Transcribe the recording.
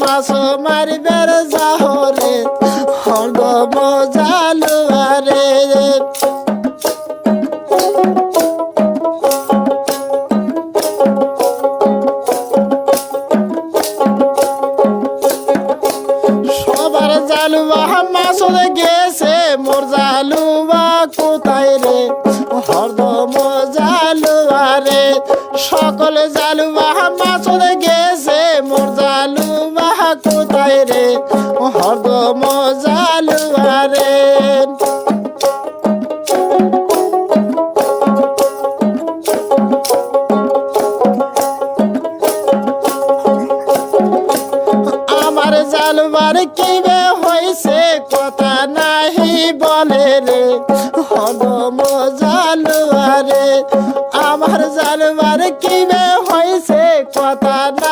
মাছ মারিবের যাহরে হরদম জালুয়ারে সবার জালুয়া মাছ গেছে মোর জালুয়া কোথায় রে হরদম জালুয়ারে সকল জালুয়া মাছ গেছে মোর জালুয়া কোথায় রে হরদম জালুয়ারে আমার জালুয়ার কিবে হইছে কথা নাহি বলে রে হরদম জালুয়ারে আমার জালুয়ার কিবে হইছে কথা না